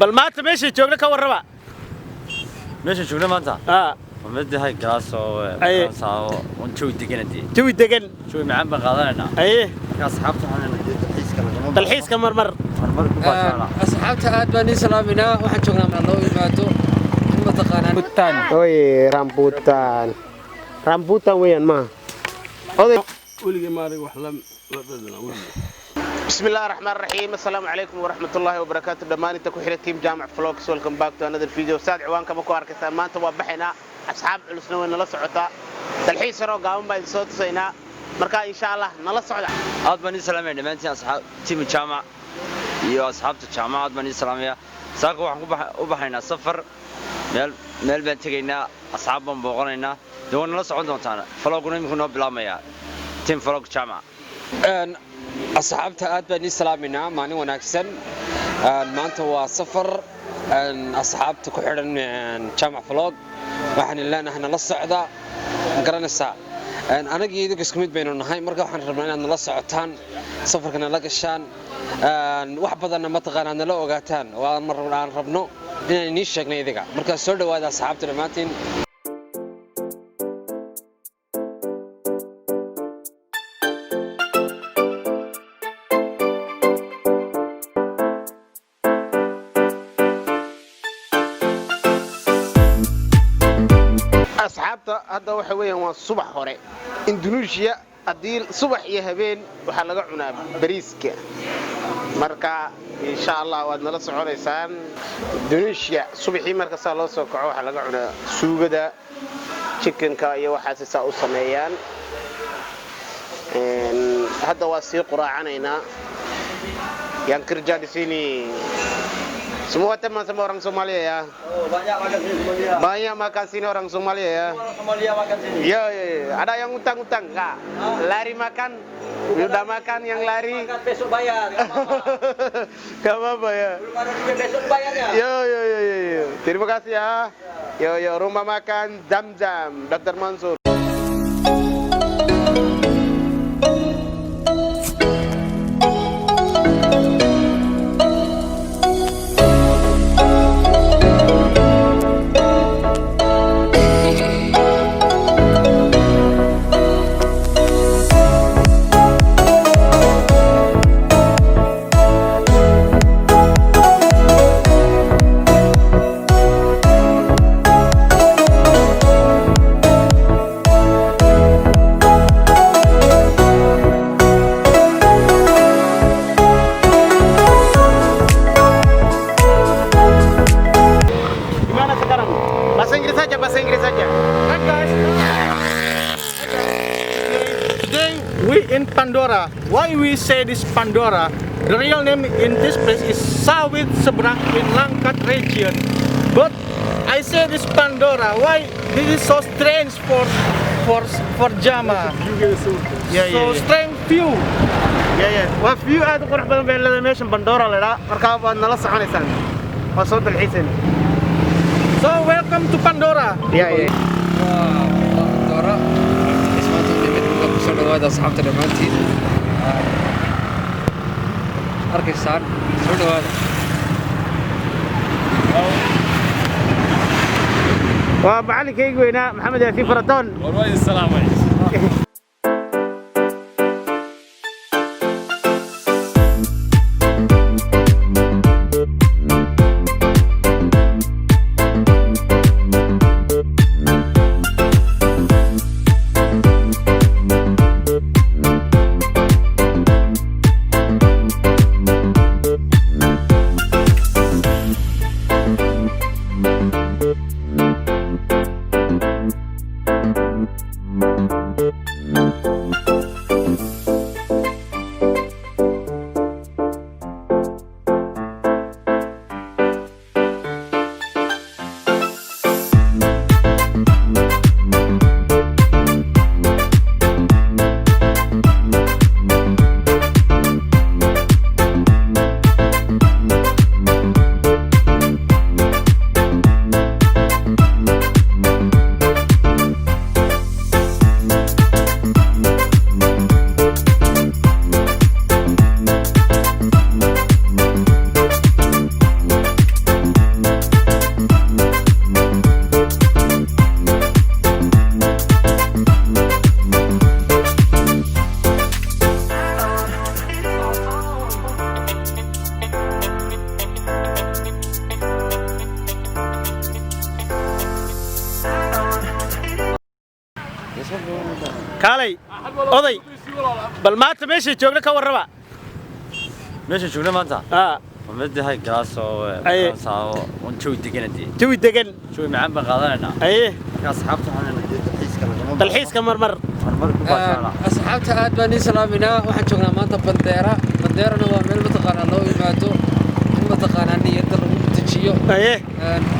bal maanta meesha joogna ka warraba meesha joogna maanta ومدي هاي قاس ونشوي دقنتي جوي دقن شوي معبى قاضينا أصحابته احنا تلحيس كمرمر أصحابته بني سلامنا واحد شغلنا من الله يباتو المتقانان بوتان اوي رامبوتان وين ما ولقي ماري وحلم بسم الله الرحمن الرحيم السلام عليكم ورحمة الله وبركاته دمان انت كحيرة تيم جامع فلوكس ويلكم باك تو انذر فيديو استاذ عوانك مكو اركسان ما انت وابحنا اصحاب علسنا وين نلا سعوتا تلحيس رو قاوم باين صوت سينا مركا ان شاء الله نلا سعودا عاد بني سلامي دمانتي اصحاب تيم الجامع iyo asxaabta jaamacad bani islaamiya saaqo waxaan u baxaynaa safar meel baan tagaynaa asxaab baan booqanaynaa doon la socon doontaan faloguna imku noo bilaabmaya team falog jaamac أصحابته بني سلامنا ماني وناكسن maanta waa safar asxaabta ku xidhan jaamac vlog waxaan ilaahay nala socda garanaysaa anaga iyo idinku isku mid baynu nahay marka waxaan rabnaa inaad nala socotaan safarkana la gashaan wax badan ma taqaanaa nala ogaataan waan rabno inaan idin sheegno idiga marka soo dhawaada asxaabta dhamaantiin أصحابته هذا وحوي هو الصبح هوري إندونيسيا أديل صبح يهبين وحلقنا بريسك مركا إن شاء الله وادنا لص عريسان إندونيسيا صبحي مركا صار لص كعوه حلقنا سوغدا chicken كاي وحاسس أوصميان هذا واسيق قراعنينا ينكر جاد سيني semua teman semua orang Somalia ya. Banyak makan sini orang Somalia ya. Somalia makan sini. Iya. Ada yang utang-utang enggak? Lari makan, udah makan yang lari. Makan besok bayar. Enggak apa-apa ya. Belum ada duit besok bayar ya. Yo. Terima kasih ya. Yo rumah makan Zam-Zam Dr. Mansur. Bahasa Inggris saja. Hi guys. Today we in Pandora. Why we say this Pandora? The real name in this place is Sawit Seberang in Langkat region. But I say this Pandora. Why? This is so strange for Jama. So strange view. Waa view aad u qurux badan bay leedahay meeshan Pandora la markaa waad nala soconaysaan. Waa soo dalxiisan. So welcome to Pandora. Pandora. Ismaantu nimid ku soo dhawaada asxaabta dhamaantiin. Arkaysaan soo dhawaada. Waa macallinkayga weynaa Maxamed Yaasiin Faradoon. والله السلام عليكم Thank you. kaalay oday bal maanta meesha joogna ka warraba meesha joogna maanta ومدي هاي كلاس أو ونشوي دقنتي توي دقن شوي معبى قاضينا أيه يا أصحابته أنا تلحيس كمرمر أصحابته أدبني سلامنا واحد شغلنا ما أنت بنديرة نوع من المتقنة لو يبعتوا المتقنة إني يدل وتشيو أيه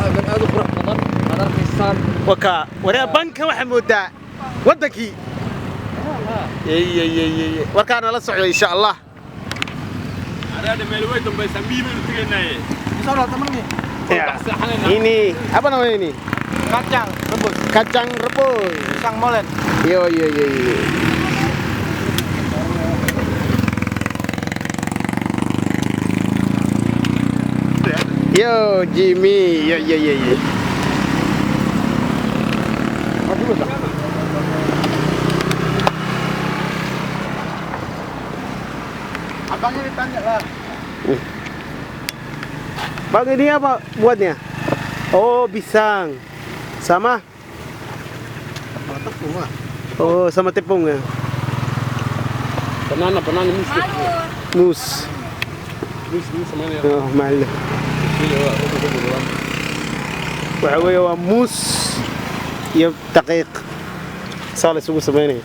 هذا قرح فضل هذا القصان وكا ولا بنك وحمودا ودكي يي وكان الله صعود إن شاء الله ada melewet sampai sambil itu kena ye. Misalnya temen nih. Ini apa namanya ini? Kacang rebus. Kacang rebus. Pisang molen. Yo. Yo Jimmy, yo. Abangnya ditanya lah. Bang ini apa buatnya? Oh pisang, sama? Oh sama tepung ya? Banana mus. Mus sama ni. Oh mahal. وحوي موس يب دقيق صار يسوي سمينه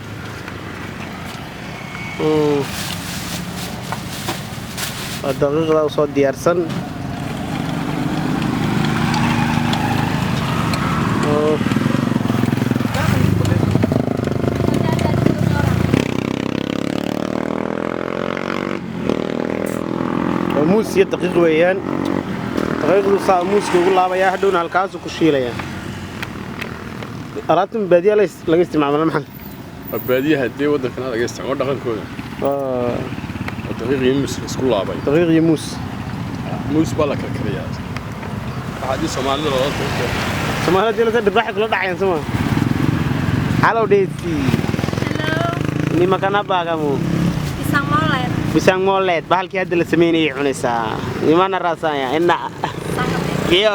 الدقيق لو صار ديارسن موس يدقيق ويان دقيق صار موس يقول لا بيا هدون هالكاس وكشيله يعني أردتم بديا لا يستمع من المحل بديا هدي وده كنا لا يستمع وده كان كذا دقيق يموس كل عباي دقيق يموس موس بالك الكريات هذه سمال له سمال دي لسه دبحك لو دعين semua halo Desi ini makan apa kamu pisang molet bahal ki hadda la sameeyay cunaysa imana raasaya inna iyo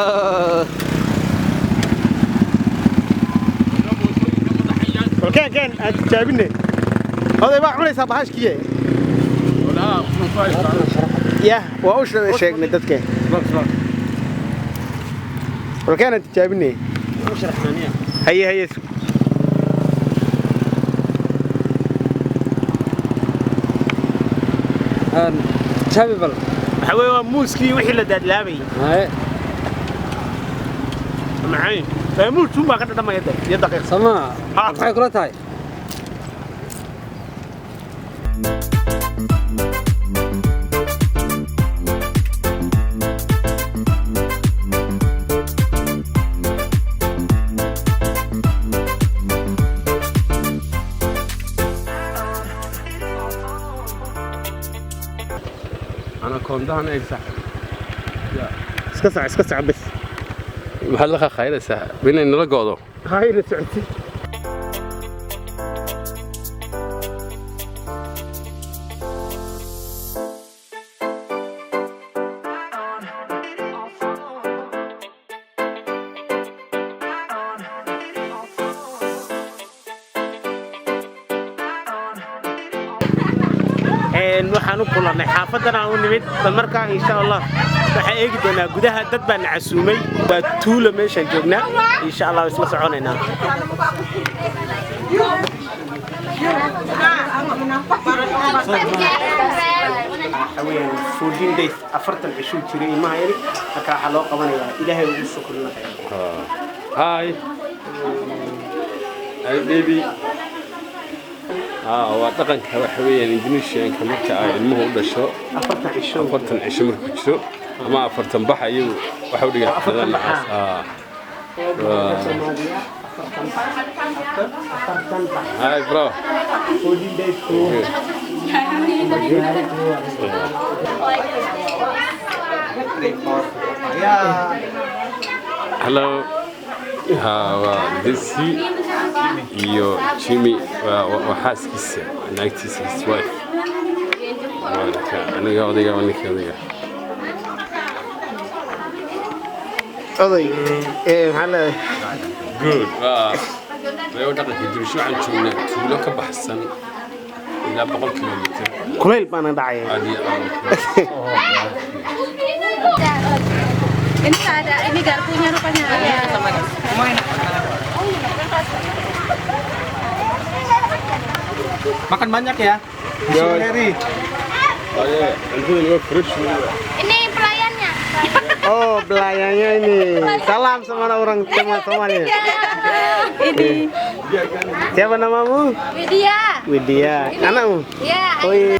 كان جايبني هذا بقى عملي صباحش كيه ولا يا واوش شيء ندتك وكانت جايبني مش رحمانيه هي شابل حوي موسكي وحي لداد لابي هاي معي موس ثم قد دما يدقيق سما maxay kula tahay أنا كنت هنا إكسح اسكسع بس محلها خير سهل بينا نرجعه هاي اللي سعتي waxaan u kulanay xaafadan aan u nimid markaa insha Allah waxa eegi doonaa gudaha dad baan casuumay waa tuulo meesha joognaa insha Allah isla soconaynaa حوالي 14 days أفرتن عشود جري ما هيري هكا حلو قبنا إلهي وشكر لنا هاي هاي بيبي وطبعاً حوالي إندونيسيا كمركا المهم ده شو أفرتن عشو مركو شو ما أفرتن بحي وحولي هذا الناس هاي برو 14 days Hello. Desi iyo Jimmy waxaaskiisa naagtiisa his wife aniga odayga oday maxaa leedahay good Way u dhaqanka Indonesia waxaan joognaa tuulo ka baxsan ilaa 100 kilomitir. kuleyl baana dhacay Caadi ah. Ini ada, ini garpunya rupanya. Makan banyak ya. Sehari. Ayo, itu juga fresh. Ini pelayannya. oh belayannya ini salam sama orang teman-temannya Ini. siapa namamu Widya. Widya anakmu Ya. oh iya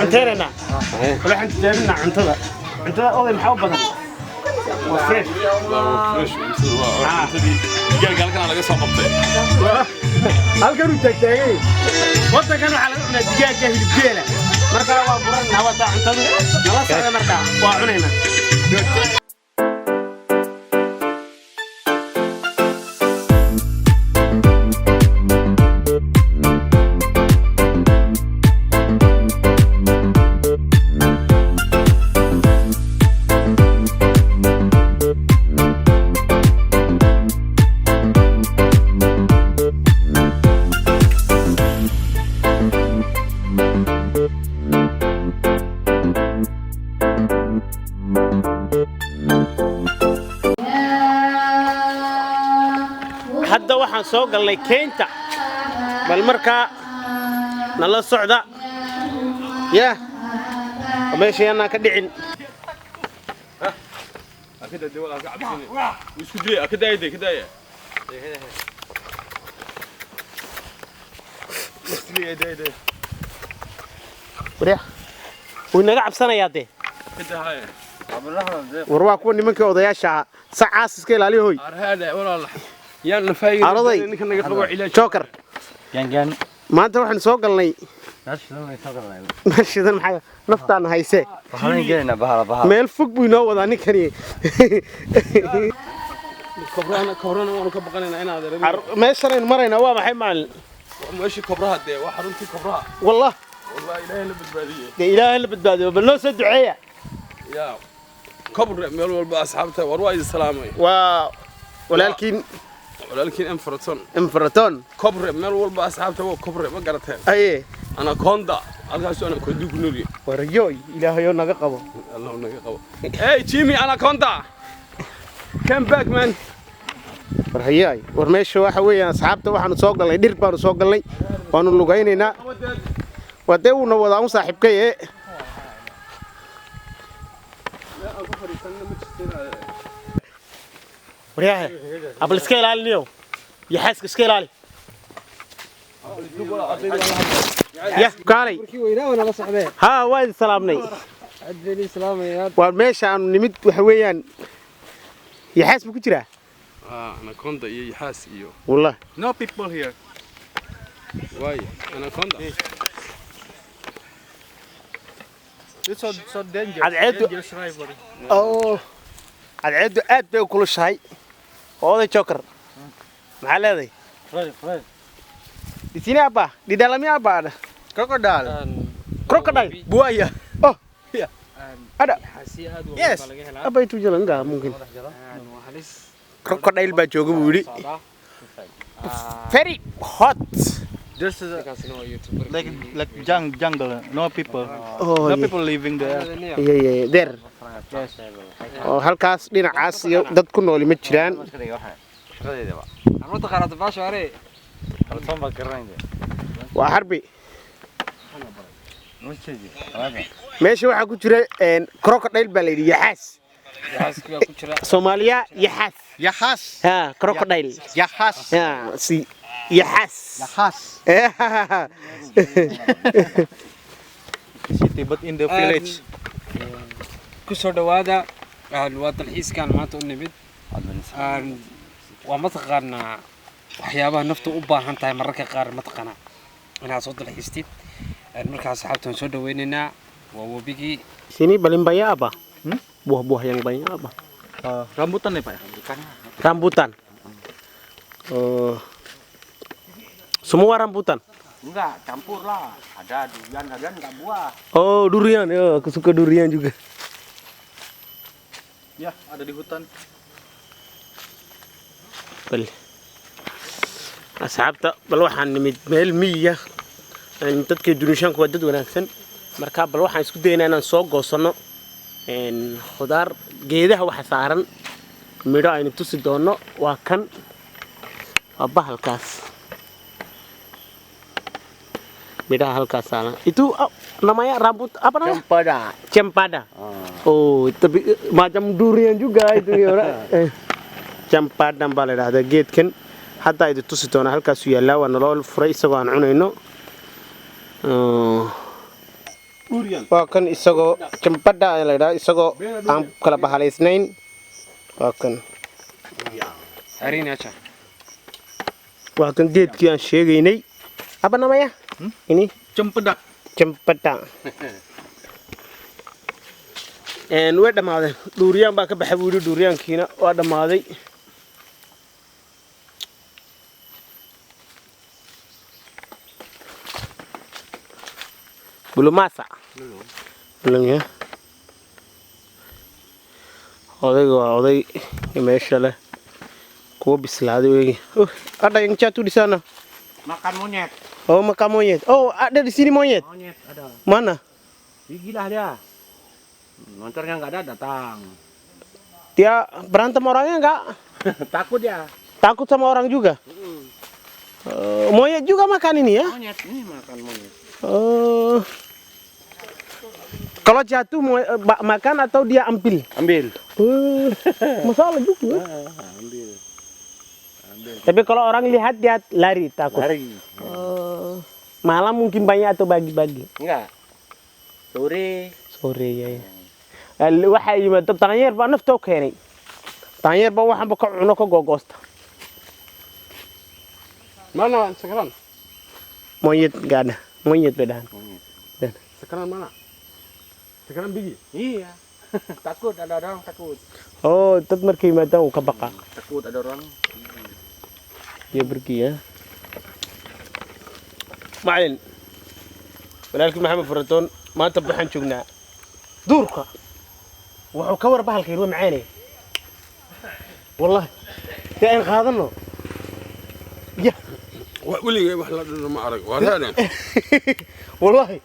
cunteynayna waxaan tijaabinaa cuntada oday maxaa u badan waa fresh Fresh. Galgalkan laga soo qabtay. halkan uu taagtaagay wadankan waxaa laga cunaa digaaga hilibgeela markaa waa buranaa wadaa cuntadu nala socda markaa waa cunaynaa hadda waxaan soo galnay keynta bal markaa nala socda yaa meeshayanaan ka dhicin Akida dawal ka cabsini. Isku diya, akida. waryaa wuu inaga cabsanayaa dee war waa kuwa nimankii odayaasha ahaa sacaas iska ilaaliyo hoy Arhada walaal. Yaan la faayay. Araday. Ninka naga qabo ilaaj. joker Gan. maanta waxaan soo galnay meeshadan maxaa naftaan hayse waxaan gelinaa bahala meel fog buu inoo wadaa ninkani Kobrana waanu ka baqanaynaa inaad meeshanaynu maraynaa waa maxay maalin meeshii kobraha dee waa xaruntii kobraha. wallah Wallahi Ilaahay la badbaadiyay. dee ilaahay la badbaadiyo bal noo soo duceeya yaa kobre meel walba asxaabta war waa islaamay waa walaalkiin Emfraton kobre meel walba asxaabta waa kobre ma garateen aye anaconda halkaas ana ku dugnuri waryo ilaahayo naga qabo Allah naga qabo hey Jimmy anaconda come back man warhayaay war meesha waxa weeyaan asxaabta waxaanu soo galnay dhir baanu soo galnay waanu lugaynaynaa wadee uuna wadaa un saaxiibkay ee waryahay abal iska ilaaliniyo iyo xaaska iska ilaali ya kaalay haa waa idin salaamnay waa meesha aanu nimid waxa weeyaan iyo xaas buu ku jiraa anaconda iyo yaxaas iyo والله No people here. why anaconda It's so dangerous. Cadceedu- Dangerous rivalry. oo cadceedu aad bay u kulushahay ooday joker maxaa leedahay disini apa di dalamnya apa ada Crocodile. crocodile Buaya. oh Iya. ada Yes. apa itu jalan enggak mungkin crocodile baa jooga buu yidhi very hot There's like jungle. No people. oh No iya people living there. iya iya there oo halkaas dhinacaas iyo dad ku nooli ma jiraan waa harbi meesha waxaa ku jira crocodile baa la yidhi yaxaas soomaaliya yaxaas Yahas. ha crocodile Yahas. ha si yaxaas Yahas. City, but in the village. kusoo dhawaada waa dalxiiskan maanta u nimid waa mataqaanaa waxyaabaha naftu u baahan tahay mararka qaar mataqaanaa inaad soo dalxiistid markaas asxaabtaan soo dhaweynaynaa waa webigii sini balimbaya apa buah-buah yang banyak apa Rambutan nih Pak. rambutan oh semua rambutan Enggak, campur lah. Ada durian enggak buah. Oh, durian. Ya, aku suka durian juga. Ya, ada di hutan. bal asxaabta bal waxaan nimid meel miyiga dadka dunishaanku waa dad wanaagsan marka bal waxaan isku daynaa inaan soo goosano khudaar geedaha waxa saaran midho aynu tusi doono waa kan waa bahalkaas midhaha halkaas saaran itu namanya rambut apa namanya cempada oh tapi macam durian juga itu ya jampadan baa la yidhaahdaa geedkan hadda idin tusi doona halkaasuu yaallaa waa naloo furay isagoo aan cunayno waa kan isagoo jampada ayaa la yidhaha isagoo aan kala bahalaysnayn waa kan waa kan geedkii aan sheegaynay apa namanya ini Cempedak. jambada way dhammaadeen dhuuriyaan baa ka baxay buu yidhi dhuuriyaankiina waa dhammaaday belum masak belum ya odayga waa oday meesha leh kuwa bislaaday weegi ada yang jatuh di sana Makan monyet. oh makan monyet oh ada di sini monyet Monyet ada. mana Gigilah dia. Motornya enggak ada datang. dia berantem orangnya enggak Takut dia. takut sama orang juga monyet juga makan ini ya Monyet ini makan monyet. oh kalau jatuh mau makan atau dia ambil Ambil. masalah juga Ambil. tapi kalau orang lihat dia lari takut Lari. malam mungkin banyak atau bagi-bagi Enggak. sore ya waxa yimaado daanyeer baa naftoo keenay daanyeer baa waxaanba ka cuno ka googoosta Mana sekarang? monyet nggak ada monyet bay dhahan Sekarang mana? Sekarang biji. Iya. Takut ada orang takut. oh dad markay yimaadaan uu ka baqa Takut ada orang. iyo bergiya macalin walaalkii maxamed faratoon maanta waxaan joognaa duurka wuxuu ka war bahalka yar waa macaanay wallahi dee aan qaadano ya weligay wax la dhino ma arag waa raadeen wallahi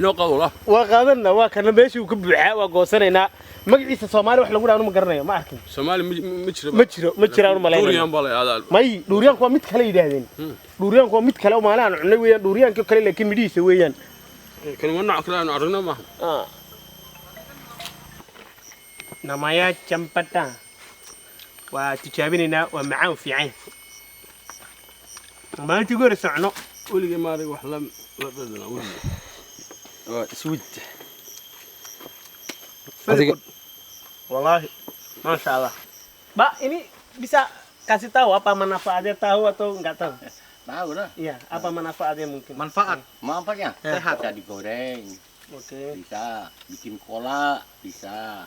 inoo qabo la waa qaadana waa kana meeshii uu ka buuxaa waa goosanaynaa magaciisa Soomaali wax lagu dhaano ma garanayo ma arkin Soomaali ma jiro ma malaynaa Durian baa la yiraahdaa may duriyanku waa mid kale yiraahdeen duriyanku waa mid kale oo maalaan cunay weeyaan duriyanka kale laakiin midhiisa weeyaan kan nooc kale aan aragno ma namaya jampata waa tijaabinaynaa waa macaan fiican maalintii goor socno weligay ma arag wax la dhadana waa iswid wallahi masya Allah Mbak ini bisa kasih tahu apa manfaatnya tahu atau enggak tahu Tahu dah. iya apa manfaatnya mungkin Manfaat. Manfaatnya sehat. Bisa digoreng, oke bisa bikin kola, bisa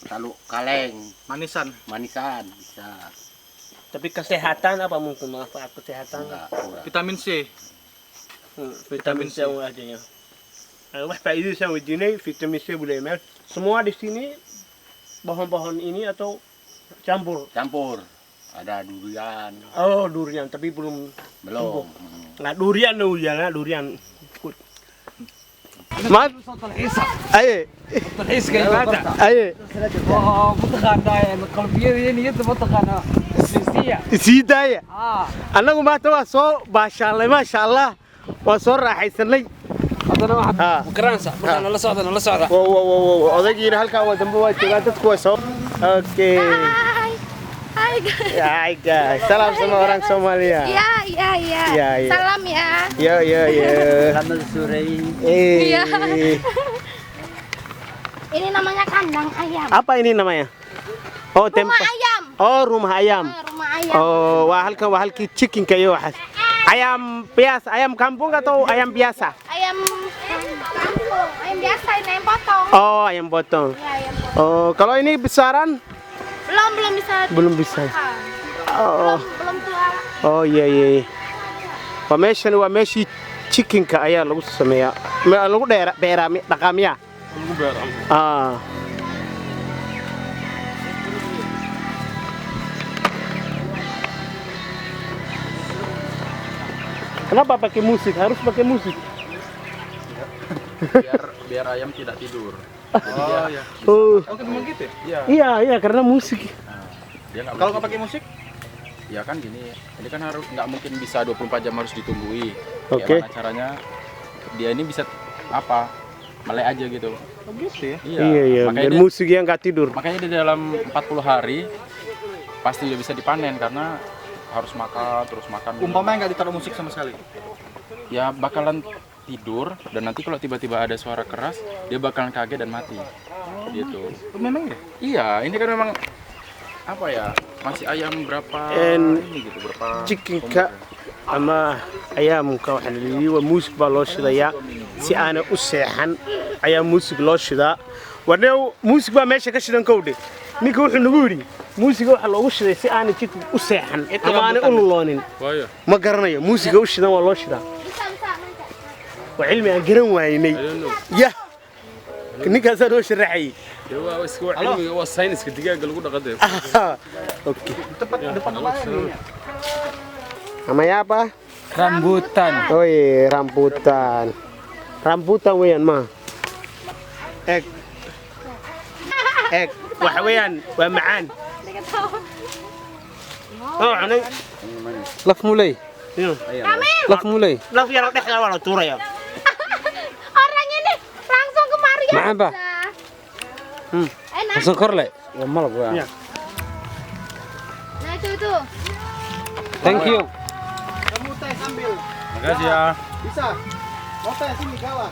taruh kaleng, Manisan. manisan, bisa. tapi kesehatan apa mungkin manfaat kesehatan Enggak kurang. Vitamin C. vitamin C yang adanya wah Pak itu saya wajibnya vitamin C boleh mel semua di sini pohon-pohon ini atau campur Campur. Ada durian. oh durian tapi belum Belum. nggak durian durian ما اي الحيس كيفاته اي متقانا القلبيه نيته متقانا السياسيه سيدايا انا anagu maanta waa soo baashaalay ma sha Allah waa soo raaxaysanay hadana waxa garansa markaan la socda odagiina halka waa dambe waa joogaa dadku waa soo okay Hai guys. hai guys salam sama orang Somalia Ya. Salam ya. ya selamat sore Iya. Ini namanya kandang ayam. apa ini namanya oh Rumah tempat ayam. oh rumah ayam Rumah ayam. oh waa halkii chicken kayo waxaas ayam biasa ayam kampung atau ayam biasa Ayam kampung. Ayam biasa ini ayam potong. oh ayam potong Ya, ayam potong. oh kalau ini besaran Belum bisa. belum bisa dimakan. oh Belum tua. oh iya وماشي وماشي chicken ka ayaa lagu sameeyaa lagu beeraa dhaqaamiya lagu beeraa Kenapa pakai musik? Harus pakai musik. Biar ayam tidak tidur. Oh ya. Oh. Oke, memang gitu ya? Iya, karena musik. Kalau nggak pakai musik? Ya kan gini, ini kan harus nggak mungkin bisa 24 jam harus ditunggui. Oke. Gimana caranya dia ini bisa apa? Melek aja gitu. Oh gitu ya? Iya. Makanya Dan musik yang nggak tidur. Makanya di dalam 40 hari pasti dia bisa dipanen karena harus makan terus makan. Umpamanya nggak ditaruh musik sama sekali? Ya bakalan tidur dan nanti kalau tiba-tiba ada suara keras dia bakalan kaget dan mati. Gitu. Memang ya? Iya, ini kan memang apa ya? Masih ayam berapa ini gitu, berapa Chicken-ka ama ayamka waxaa la yidhi waa muusig baa loo shidayaa si aana u seexan ayaa muusig loo shidaa wadhew muusig baa meesha ka shidan kowdhe ninka wuxuu nagu yidhi muusiga waxaa loogu shiday si aana chicken u seexan ama aanay u luloonin ma garanayo muusiga u shidan waa loo shidaa waa cilmi aan garan waaynay yah ninkaasaa noo sharaxayay waa iska cilmiga waa sayniska digaaga lagu dhaqaday okay namanya apa? Rambutan. Oh iya, rambutan. Rambutan weeyaan ma. Egg. Waxa weeyaan waa macaan. Oh, anay. laf mulay laf mulay Laf yar dhexda waa la tuuraya. Orang ini langsung kemari ya. Macaan ba? Enak. langsung korle Waa malab waa. Ya. Nah itu. thank you Kamu teh sambil. Makasih ya. Bisa. Mau teh sini kalah.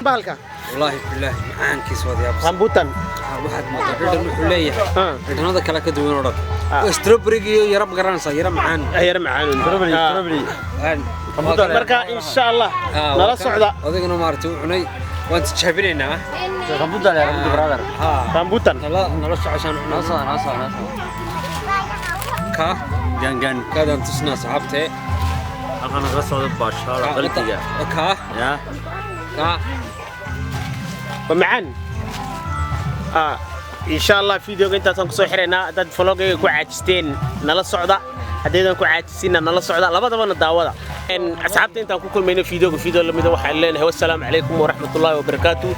Baalka. wallahi billahi macaankiis waad yaabsan Rambutan. waxaad moodaa dhadhan wuxuu leeyahay Ah. dhadhanada kale ka duwan oo dhan strawberry iyo yara garanaysaa yara macaan Ayar macaan. Strawberry. Marka insha Allah nala socda. odaygana maartay uu cunay waan tijaabinaynaa Ini. Rambutan ya, rambutan brother. Rambutan. nala socosaan Nasa. ka Gan. kaadaan tusnaa saxaabtee Akan naga soo baashaala qalbiga. ka Ya. ka ومعان إن شاء الله فيديو أنت تنقصوا حرنا دad vlog-ga ku caajisteen nala socda hadeedan ku caajisina nala socda labadaba na daawada asxaabta intaan ku kulmayno video lamida waxaan leenahay wassalaam calaykum waraxmatullaahi wabarakaatuh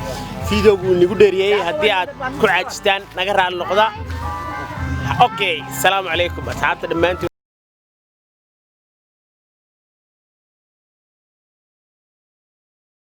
videogu nigu dheeriyay haddii aad ku caajistaan naga raali noqda okay السلام عليكم asxaabta dhammaantiin